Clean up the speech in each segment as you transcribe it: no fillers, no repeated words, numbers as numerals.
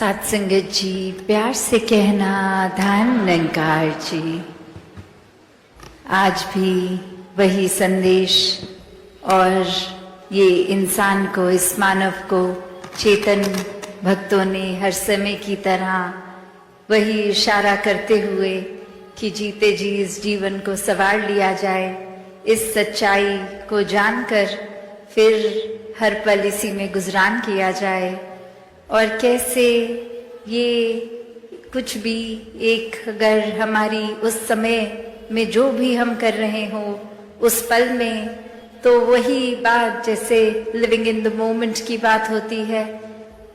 सात संगत जी, प्यार से कहना धान निरंकार जी। आज भी वही संदेश और ये इंसान को, इस मानव को चेतन भक्तों ने हर समय की तरह वही इशारा करते हुए कि जीते जी इस जीवन को संवार लिया जाए, इस सच्चाई को जानकर फिर हर पल इसी में गुजरान किया जाए। और कैसे ये कुछ भी एक, अगर हमारी उस समय में जो भी हम कर रहे हो उस पल में, तो वही बात जैसे लिविंग इन द मोमेंट की बात होती है,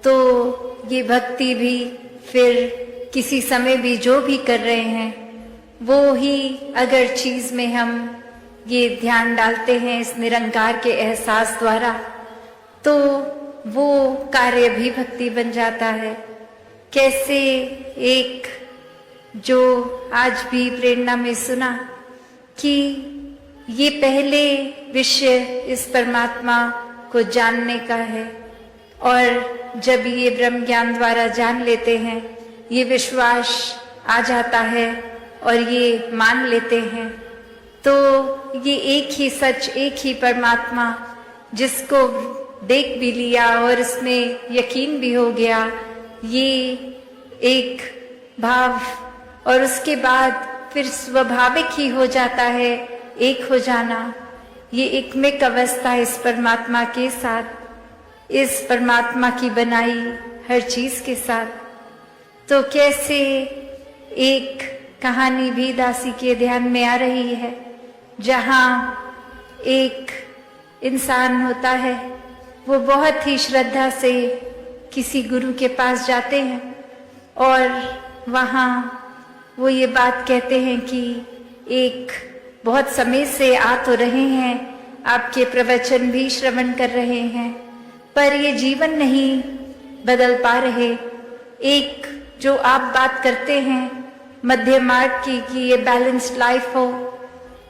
तो ये भक्ति भी फिर किसी समय भी जो भी कर रहे हैं वो ही अगर चीज में हम ये ध्यान डालते हैं इस निरंकार के एहसास द्वारा, तो वो कार्य भी भक्ति बन जाता है। कैसे एक जो आज भी प्रेरणा में सुना कि ये पहले विषय इस परमात्मा को जानने का है, और जब ये ब्रह्म ज्ञान द्वारा जान लेते हैं, ये विश्वास आ जाता है और ये मान लेते हैं, तो ये एक ही सच, एक ही परमात्मा जिसको देख भी लिया और इसमें यकीन भी हो गया, ये एक भाव, और उसके बाद फिर स्वाभाविक ही हो जाता है एक हो जाना। ये एकमिक अवस्था इस परमात्मा के साथ, इस परमात्मा की बनाई हर चीज के साथ। तो कैसे एक कहानी भी दासी के ध्यान में आ रही है, जहां एक इंसान होता है, वो बहुत ही श्रद्धा से किसी गुरु के पास जाते हैं और वहाँ वो ये बात कहते हैं कि एक बहुत समय से आ तो रहे हैं, आपके प्रवचन भी श्रवण कर रहे हैं, पर ये जीवन नहीं बदल पा रहे। एक जो आप बात करते हैं मध्य मार्ग की कि ये बैलेंस्ड लाइफ हो,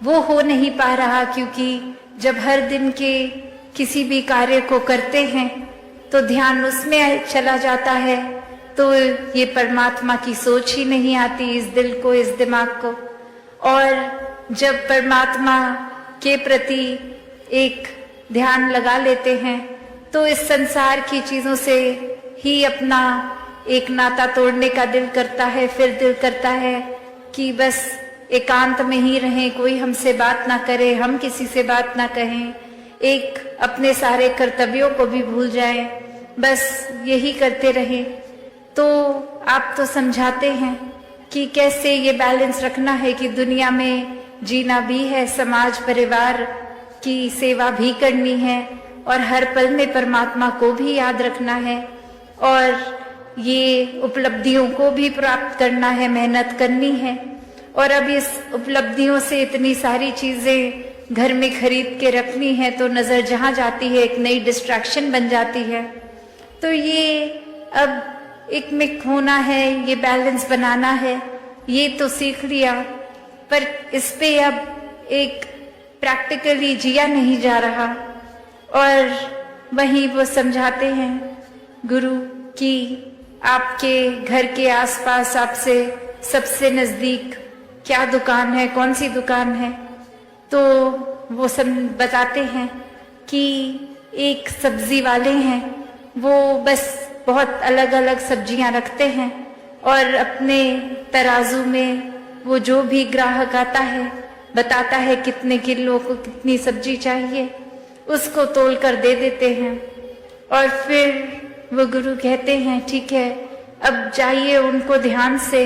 वो हो नहीं पा रहा, क्योंकि जब हर दिन के किसी भी कार्य को करते हैं तो ध्यान उसमें चला जाता है, तो ये परमात्मा की सोच ही नहीं आती इस दिल को, इस दिमाग को। और जब परमात्मा के प्रति एक ध्यान लगा लेते हैं तो इस संसार की चीजों से ही अपना एक नाता तोड़ने का दिल करता है। फिर दिल करता है कि बस एकांत में ही रहें, कोई हमसे बात ना करे, हम किसी से बात ना कहें, एक अपने सारे कर्तव्यों को भी भूल जाएं, बस यही करते रहें। तो आप तो समझाते हैं कि कैसे ये बैलेंस रखना है कि दुनिया में जीना भी है, समाज परिवार की सेवा भी करनी है, और हर पल में परमात्मा को भी याद रखना है, और ये उपलब्धियों को भी प्राप्त करना है, मेहनत करनी है। और अब इस उपलब्धियों से इतनी सारी चीजें घर में खरीद के रखनी है, तो नजर जहां जाती है एक नई डिस्ट्रैक्शन बन जाती है। तो ये अब एक मिक होना है, ये बैलेंस बनाना है, ये तो सीख लिया, पर इस पे अब एक प्रैक्टिकली जिया नहीं जा रहा। और वहीं वो समझाते हैं गुरु कि आपके घर के आसपास आपसे सबसे नजदीक क्या दुकान है, कौन सी दुकान है, तो वो सब बताते हैं कि एक सब्जी वाले हैं, वो बस बहुत अलग अलग सब्जियां रखते हैं, और अपने तराजू में वो जो भी ग्राहक आता है बताता है कितने किलो को कितनी सब्जी चाहिए, उसको तोल कर दे देते हैं। और फिर वो गुरु कहते हैं ठीक है, अब जाइए उनको ध्यान से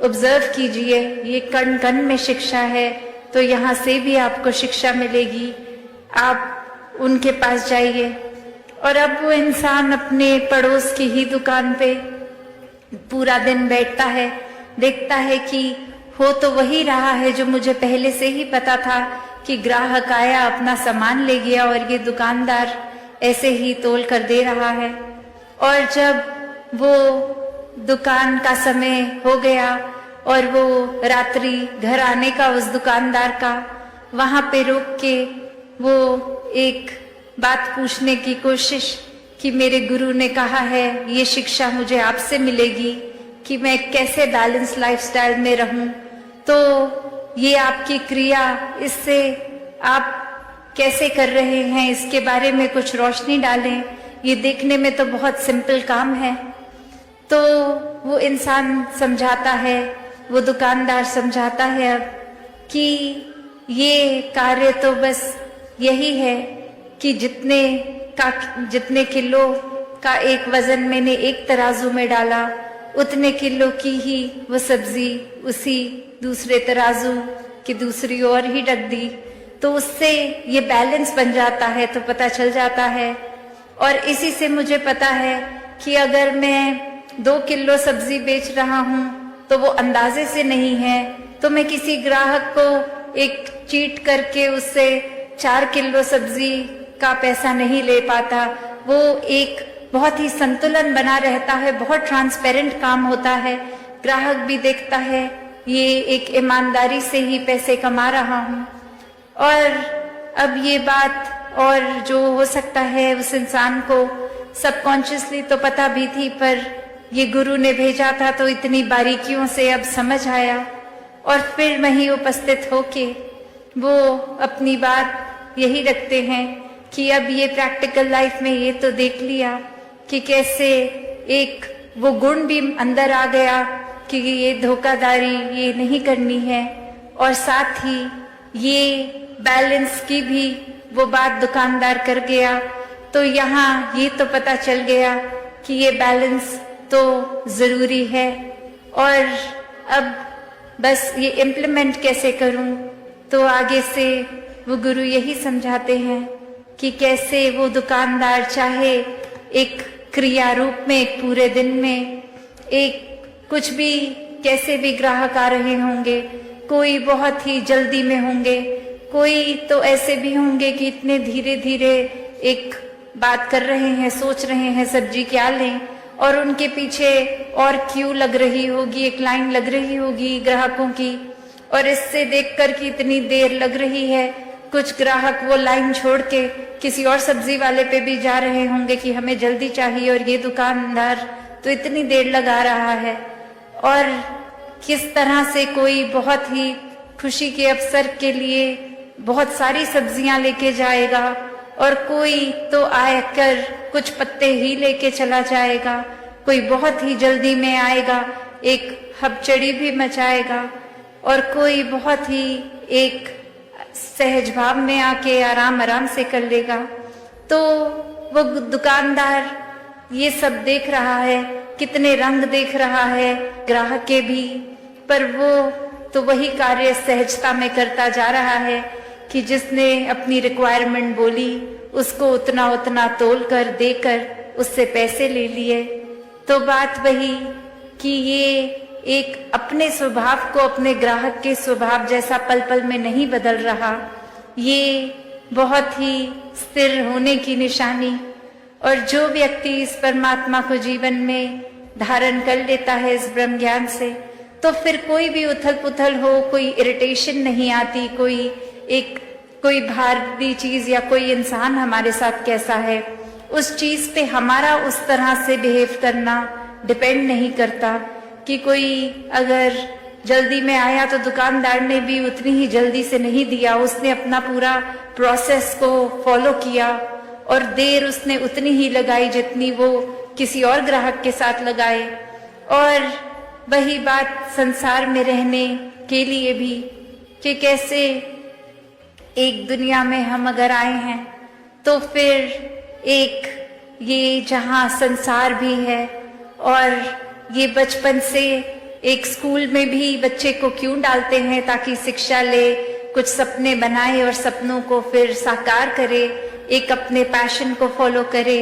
ऑब्जर्व कीजिए, ये कण कण में शिक्षा है, तो यहाँ से भी आपको शिक्षा मिलेगी, आप उनके पास जाइए। और अब वो इंसान अपने पड़ोस की ही दुकान पे पूरा दिन बैठता है, देखता है कि हो तो वही रहा है जो मुझे पहले से ही पता था, कि ग्राहक आया अपना सामान ले गया और ये दुकानदार ऐसे ही तोल कर दे रहा है। और जब वो दुकान का समय हो गया और वो रात्रि घर आने का उस दुकानदार का, वहां पे रुक के वो एक बात पूछने की कोशिश कि मेरे गुरु ने कहा है, ये शिक्षा मुझे आपसे मिलेगी कि मैं कैसे बैलेंस लाइफस्टाइल में रहूं। तो ये आपकी क्रिया, इससे आप कैसे कर रहे हैं, इसके बारे में कुछ रोशनी डालें। ये देखने में तो बहुत सिंपल काम है। तो वो इंसान समझाता है, वो दुकानदार समझाता है अब कि ये कार्य तो बस यही है कि जितने किलो का एक वजन मैंने एक तराजू में डाला, उतने किलो की ही वो सब्जी उसी दूसरे तराजू की दूसरी ओर ही रख दी। तो उससे ये बैलेंस बन जाता है, तो पता चल जाता है। और इसी से मुझे पता है कि अगर मैं 2 किलो सब्जी बेच रहा हूँ तो वो अंदाजे से नहीं है, तो मैं किसी ग्राहक को एक चीट करके उससे 4 किलो सब्जी का पैसा नहीं ले पाता। वो एक बहुत ही संतुलन बना रहता है, बहुत ट्रांसपेरेंट काम होता है। ग्राहक भी देखता है ये एक ईमानदारी से ही पैसे कमा रहा हूँ। और अब ये बात, और जो हो सकता है उस इंसान को सबकॉन्शियसली तो पता भी थी, पर ये गुरु ने भेजा था तो इतनी बारीकियों से अब समझ आया। और फिर वहीं उपस्थित होके वो अपनी बात यही रखते हैं कि अब ये प्रैक्टिकल लाइफ में ये तो देख लिया कि कैसे एक वो गुण भी अंदर आ गया कि ये धोखाधड़ी ये नहीं करनी है, और साथ ही ये बैलेंस की भी वो बात दुकानदार कर गया। तो यहाँ ये तो पता चल गया कि ये बैलेंस तो जरूरी है, और अब बस ये इम्प्लीमेंट कैसे करूं। तो आगे से वो गुरु यही समझाते हैं कि कैसे वो दुकानदार चाहे एक क्रिया रूप में, एक पूरे दिन में, एक कुछ भी, कैसे भी ग्राहक आ रहे होंगे, कोई बहुत ही जल्दी में होंगे, कोई तो ऐसे भी होंगे कि इतने धीरे धीरे एक बात कर रहे हैं, सोच रहे हैं सब्जी क्या लें, और उनके पीछे और क्यू लग रही होगी, एक लाइन लग रही होगी ग्राहकों की। और इससे देखकर कि इतनी देर लग रही है, कुछ ग्राहक वो लाइन छोड़ के किसी और सब्जी वाले पे भी जा रहे होंगे कि हमें जल्दी चाहिए, और ये दुकानदार तो इतनी देर लगा रहा है। और किस तरह से कोई बहुत ही खुशी के अवसर के लिए बहुत सारी सब्जियां लेके जाएगा, और कोई तो आकर कुछ पत्ते ही लेके चला जाएगा, कोई बहुत ही जल्दी में आएगा, एक हबचड़ी भी मचाएगा, और कोई बहुत ही एक सहज भाव में आके आराम आराम से कर लेगा। तो वो दुकानदार ये सब देख रहा है, कितने रंग देख रहा है ग्राहक के भी, पर वो तो वही कार्य सहजता में करता जा रहा है कि जिसने अपनी रिक्वायरमेंट बोली उसको उतना उतना तोल कर देकर उससे पैसे ले लिए। तो बात वही कि ये एक अपने स्वभाव को अपने ग्राहक के स्वभाव जैसा पल पल में नहीं बदल रहा, ये बहुत ही स्थिर होने की निशानी। और जो व्यक्ति इस परमात्मा को जीवन में धारण कर लेता है इस ब्रह्म ज्ञान से, तो फिर कोई भी उथल पुथल हो, कोई इरिटेशन नहीं आती, कोई भारी चीज या कोई इंसान हमारे साथ कैसा है, उस चीज पे हमारा उस तरह से बिहेव करना डिपेंड नहीं करता। कि कोई अगर जल्दी में आया तो दुकानदार ने भी उतनी ही जल्दी से नहीं दिया, उसने अपना पूरा प्रोसेस को फॉलो किया, और देर उसने उतनी ही लगाई जितनी वो किसी और ग्राहक के साथ लगाए। और वही बात संसार में रहने के लिए भी, कि कैसे एक दुनिया में हम अगर आए हैं तो फिर एक ये जहाँ संसार भी है, और ये बचपन से एक स्कूल में भी बच्चे को क्यों डालते हैं, ताकि शिक्षा ले, कुछ सपने बनाए और सपनों को फिर साकार करे, एक अपने पैशन को फॉलो करे,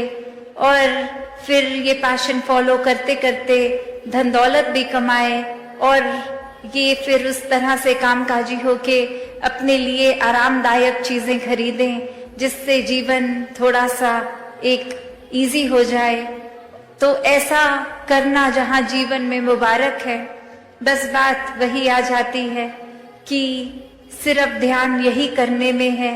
और फिर ये पैशन फॉलो करते करते धन दौलत भी कमाए, और ये फिर उस तरह से कामकाजी होके अपने लिए आरामदायक चीजें खरीदें, जिससे जीवन थोड़ा सा एक इजी हो जाए। तो ऐसा करना जहाँ जीवन में मुबारक है, बस बात वही आ जाती है कि सिर्फ ध्यान यही करने में है,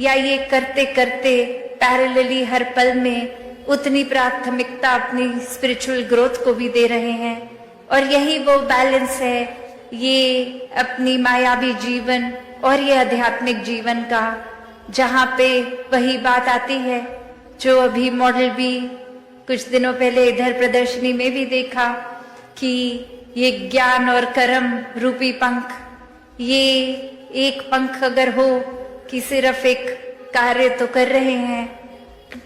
या ये करते करते पैरेलली हर पल में उतनी प्राथमिकता अपनी स्पिरिचुअल ग्रोथ को भी दे रहे हैं। और यही वो बैलेंस है, ये अपनी मायावी जीवन और ये आध्यात्मिक जीवन का, जहाँ पे वही बात आती है जो अभी मॉडल भी कुछ दिनों पहले इधर प्रदर्शनी में भी देखा कि ये ज्ञान और कर्म रूपी पंख, ये एक पंख अगर हो कि सिर्फ एक कार्य तो कर रहे हैं,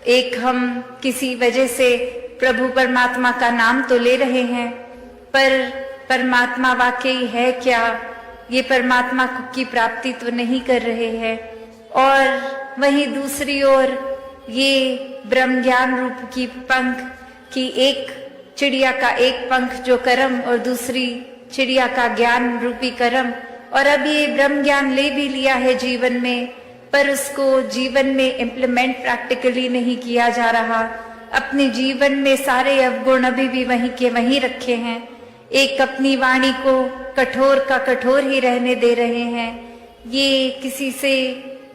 एक हम किसी वजह से प्रभु परमात्मा का नाम तो ले रहे हैं, पर परमात्मा वाकई है क्या, ये परमात्मा की प्राप्ति तो नहीं कर रहे हैं। और वहीं दूसरी ओर ये ब्रह्म ज्ञान रूप की पंख की, एक चिड़िया का एक पंख जो कर्म और दूसरी चिड़िया का ज्ञान रूपी कर्म, और अब ये ब्रह्म ज्ञान ले भी लिया है जीवन में, पर उसको जीवन में इम्प्लीमेंट प्रैक्टिकली नहीं किया जा रहा। अपने जीवन में सारे अवगुण अभी भी वहीं के वहीं रखे हैं, एक अपनी वाणी को कठोर का कठोर ही रहने दे रहे हैं, ये किसी से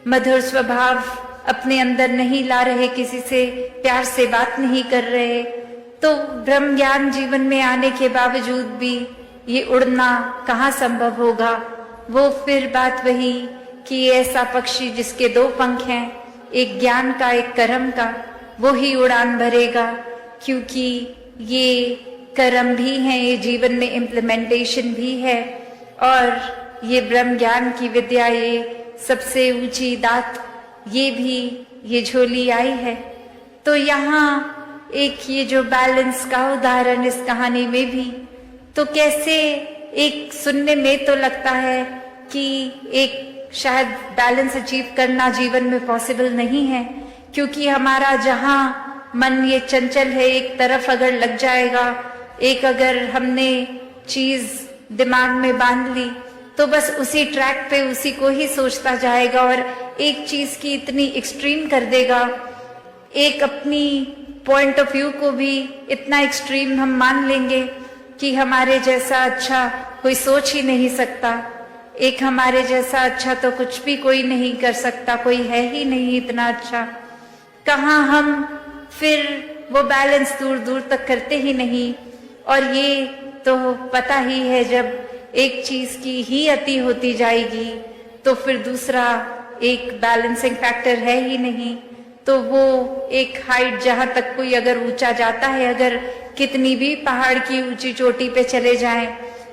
मधुर स्वभाव अपने अंदर नहीं ला रहे, किसी से प्यार से बात नहीं कर रहे। तो ब्रह्म ज्ञान जीवन में आने के बावजूद भी ये उड़ना कहाँ संभव होगा। वो फिर बात वही कि ऐसा पक्षी जिसके दो पंख हैं, एक ज्ञान का एक कर्म का, वो ही उड़ान भरेगा, क्योंकि ये कर्म भी है, ये जीवन में इम्प्लीमेंटेशन भी है, और ये ब्रह्म ज्ञान की विद्या, ये सबसे ऊंची दात, ये भी ये झोली आई है। तो यहाँ एक ये जो बैलेंस का उदाहरण इस कहानी में भी, तो कैसे एक सुनने में तो लगता है कि एक शायद बैलेंस अचीव करना जीवन में पॉसिबल नहीं है, क्योंकि हमारा जहाँ मन ये चंचल है, एक तरफ अगर लग जाएगा, एक अगर हमने चीज दिमाग में बांध ली तो बस उसी ट्रैक पे उसी को ही सोचता जाएगा और एक चीज की इतनी एक्सट्रीम कर देगा, एक अपनी पॉइंट ऑफ व्यू को भी इतना एक्सट्रीम हम मान लेंगे कि हमारे जैसा अच्छा कोई सोच ही नहीं सकता, एक हमारे जैसा अच्छा तो कुछ भी कोई नहीं कर सकता, कोई है ही नहीं इतना अच्छा। कहाँ हम फिर वो बैलेंस दूर दूर तक करते ही नहीं। और ये तो पता ही है, जब एक चीज की ही अति होती जाएगी तो फिर दूसरा एक बैलेंसिंग फैक्टर है ही नहीं। तो वो एक हाइट जहां तक कोई अगर ऊंचा जाता है, अगर कितनी भी पहाड़ की ऊंची चोटी पे चले जाएं,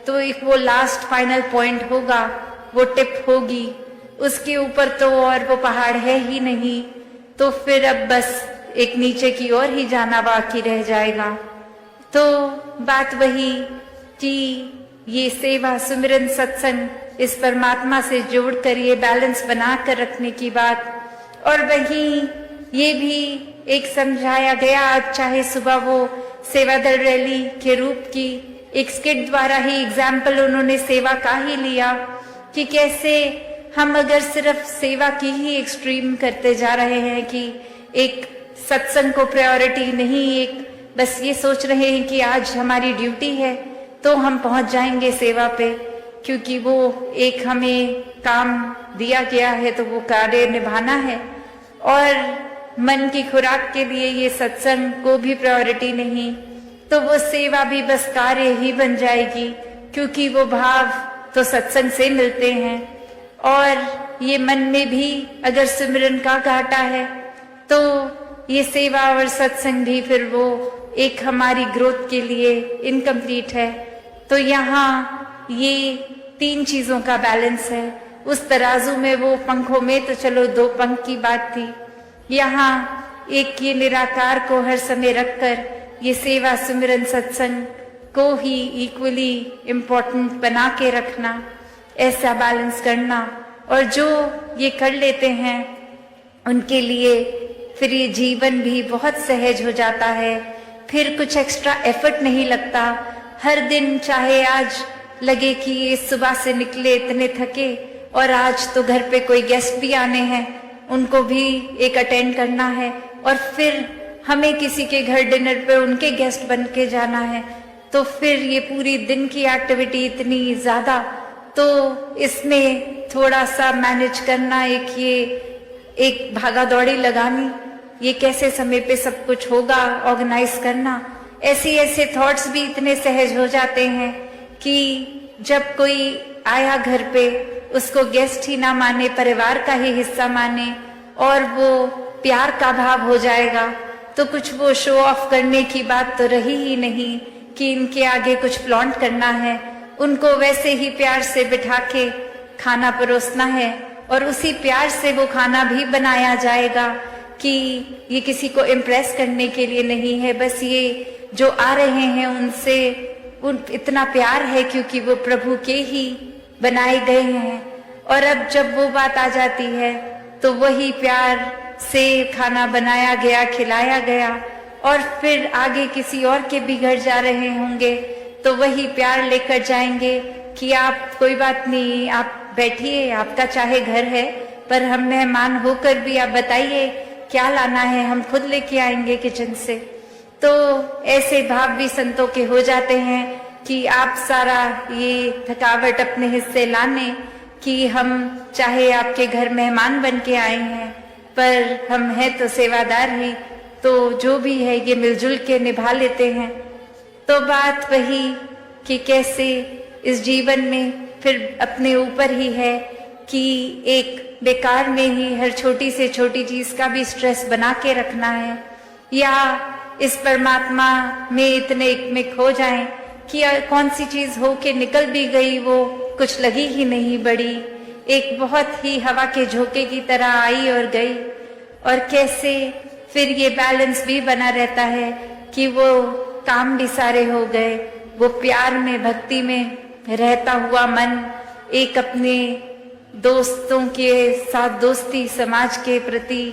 तो एक वो लास्ट फाइनल पॉइंट होगा, वो टिप होगी, उसके ऊपर तो और वो पहाड़ है ही नहीं। तो फिर अब बस एक नीचे की ओर ही जाना बाकी रह जाएगा। तो बात वही कि ये सेवा, सुमिरन, सत्संग, इस परमात्मा से जोड़कर ये बैलेंस बना कर रखने की बात, और वहीं ये भी एक समझाया गया, आज चाहे सुबह वो सेवा दल रैली के रूप की एक स्किट द्वारा ही एग्जाम्पल उन्होंने सेवा का ही लिया कि कैसे हम अगर सिर्फ सेवा की ही एक्सट्रीम करते जा रहे हैं कि एक सत्संग को प्रायोरिटी नहीं, एक बस ये सोच रहे हैं कि आज हमारी ड्यूटी है तो हम पहुंच जाएंगे सेवा पे, क्योंकि वो एक हमें काम दिया गया है तो वो कार्य निभाना है, और मन की खुराक के लिए ये सत्संग को भी प्रायोरिटी नहीं, तो वो सेवा भी बस कार्य ही बन जाएगी, क्योंकि वो भाव तो सत्संग से मिलते हैं। और ये मन में भी अगर सिमरन का घाटा है तो ये सेवा और सत्संग भी फिर वो एक हमारी ग्रोथ के लिए इनकम्प्लीट है। तो यहाँ ये तीन चीजों का बैलेंस है। उस तराजू में वो पंखों में तो चलो दो पंख की बात थी, यहाँ एक ये निराकार को हर समय रखकर ये सेवा, सुमिरन, सत्संग को ही इक्वली इम्पोर्टेंट बना के रखना, ऐसा बैलेंस करना। और जो ये कर लेते हैं उनके लिए फिर ये जीवन भी बहुत सहज हो जाता है, फिर कुछ एक्स्ट्रा एफर्ट नहीं लगता। हर दिन चाहे आज लगे कि ये सुबह से निकले इतने थके और आज तो घर पे कोई गेस्ट भी आने हैं, उनको भी एक अटेंड करना है, और फिर हमें किसी के घर डिनर पे उनके गेस्ट बन के जाना है, तो फिर ये पूरी दिन की एक्टिविटी इतनी ज्यादा, तो इसमें थोड़ा सा मैनेज करना, एक भागा दौड़ी लगानी, ये कैसे समय पे सब कुछ होगा, ऑर्गेनाइज करना, ऐसे थॉट्स भी इतने सहज हो जाते हैं कि जब कोई आया घर पे उसको गेस्ट ही ना माने, परिवार का ही हिस्सा माने और वो प्यार का भाव हो जाएगा, तो कुछ वो शो ऑफ करने की बात तो रही ही नहीं कि इनके आगे कुछ फ्लॉन्ट करना है। उनको वैसे ही प्यार से बिठा के खाना परोसना है और उसी प्यार से वो खाना भी बनाया जाएगा कि ये किसी को इम्प्रेस करने के लिए नहीं है, बस ये जो आ रहे हैं उनसे इतना प्यार है क्योंकि वो प्रभु के ही बनाए गए हैं। और अब जब वो बात आ जाती है तो वही प्यार से खाना बनाया गया, खिलाया गया और फिर आगे किसी और के भी घर जा रहे होंगे तो वही प्यार लेकर जाएंगे कि आप कोई बात नहीं, आप बैठिए, आपका चाहे घर है पर हम मेहमान होकर भी आप बताइए क्या लाना है, हम खुद लेके आएंगे किचन से। तो ऐसे भाव भी संतों के हो जाते हैं कि आप सारा ये थकावट अपने हिस्से लाने कि हम चाहे आपके घर मेहमान बन के आए हैं पर हम हैं तो सेवादार ही, तो जो भी है ये मिलजुल के निभा लेते हैं। तो बात वही कि कैसे इस जीवन में फिर अपने ऊपर ही है कि एक बेकार में ही हर छोटी से छोटी चीज का भी स्ट्रेस बना के रखना है, या इस परमात्मा में इतने एकमिक हो जाएं कि कौन सी चीज हो के निकल भी गई वो कुछ लगी ही नहीं बड़ी, एक बहुत ही हवा के झोंके की तरह आई और गई। और कैसे फिर ये बैलेंस भी बना रहता है कि वो काम भी सारे हो गए, वो प्यार में भक्ति में रहता हुआ मन एक अपने दोस्तों के साथ दोस्ती, समाज के प्रति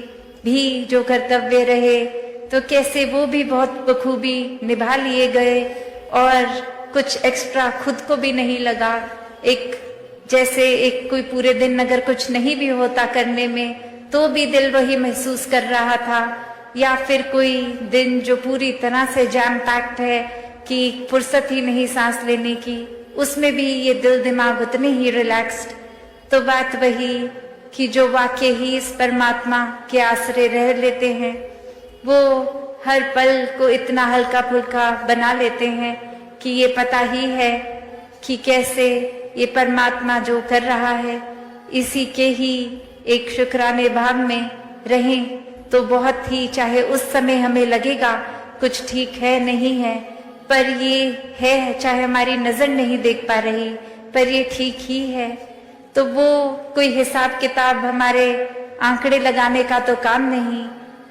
भी जो कर्तव्य रहे तो कैसे वो भी बहुत बखूबी निभा लिए गए और कुछ एक्स्ट्रा खुद को भी नहीं लगा। एक जैसे एक कोई पूरे दिन अगर कुछ नहीं भी होता करने में तो भी दिल वही महसूस कर रहा था, या फिर कोई दिन जो पूरी तरह से जैम पैक्ड है कि फुर्सत ही नहीं सांस लेने की, उसमें भी ये दिल दिमाग उतने ही रिलैक्स्ड। तो बात वही कि जो वाकई ही इस परमात्मा के आश्रय रह लेते हैं वो हर पल को इतना हल्का फुल्का बना लेते हैं कि ये पता ही है कि कैसे ये परमात्मा जो कर रहा है इसी के ही एक शुक्राने भाव में रहें तो बहुत ही, चाहे उस समय हमें लगेगा कुछ ठीक है नहीं है पर ये है, चाहे हमारी नजर नहीं देख पा रही पर ये ठीक ही है, तो वो कोई हिसाब किताब हमारे आंकड़े लगाने का तो काम नहीं,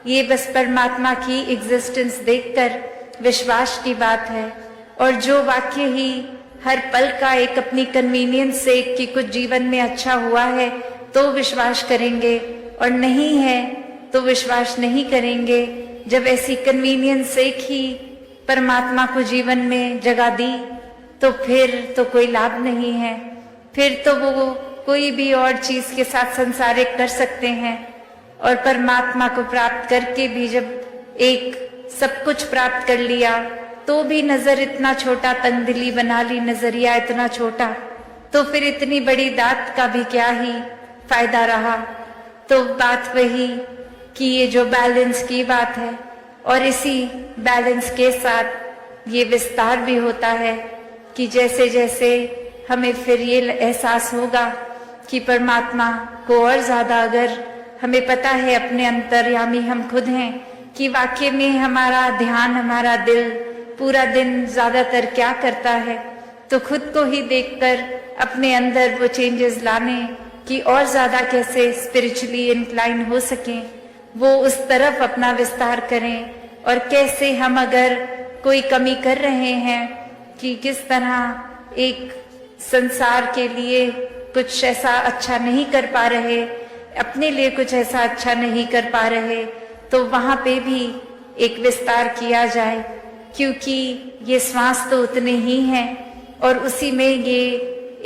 ये बस परमात्मा की एग्जिस्टेंस देखकर विश्वास की बात है। और जो वाक्य ही हर पल का एक अपनी कन्वीनियंस से कि कुछ जीवन में अच्छा हुआ है तो विश्वास करेंगे और नहीं है तो विश्वास नहीं करेंगे। जब ऐसी कन्वीनियंस से ही परमात्मा को जीवन में जगह दी तो फिर तो कोई लाभ नहीं है, फिर तो वो कोई भी और चीज के साथ संसारिक कर सकते हैं। और परमात्मा को प्राप्त करके भी जब एक सब कुछ प्राप्त कर लिया तो भी नजर इतना छोटा, तंगदिली बना ली, नजरिया इतना छोटा, तो फिर इतनी बड़ी दात का भी क्या ही फायदा रहा। तो बात वही कि ये जो बैलेंस की बात है और इसी बैलेंस के साथ ये विस्तार भी होता है कि जैसे जैसे हमें फिर ये एहसास होगा कि परमात्मा को और ज्यादा अगर हमें पता है अपने अंतर्यामी हम खुद हैं कि वाकई में हमारा ध्यान, हमारा दिल पूरा दिन ज्यादातर क्या करता है, तो खुद को ही देखकर अपने अंदर वो चेंजेस लाने कि और ज्यादा कैसे स्पिरिचुअली इंक्लाइन हो सकें, वो उस तरफ अपना विस्तार करें। और कैसे हम अगर कोई कमी कर रहे हैं कि किस तरह एक संसार के लिए कुछ ऐसा अच्छा नहीं कर पा रहे, अपने लिए कुछ ऐसा अच्छा नहीं कर पा रहे, तो वहां पे भी एक विस्तार किया जाए, क्योंकि ये श्वास तो उतने ही हैं और उसी में ये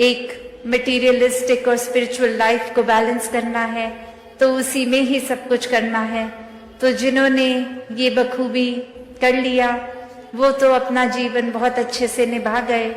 एक मटेरियलिस्टिक और स्पिरिचुअल लाइफ को बैलेंस करना है, तो उसी में ही सब कुछ करना है। तो जिन्होंने ये बखूबी कर लिया वो तो अपना जीवन बहुत अच्छे से निभा गए।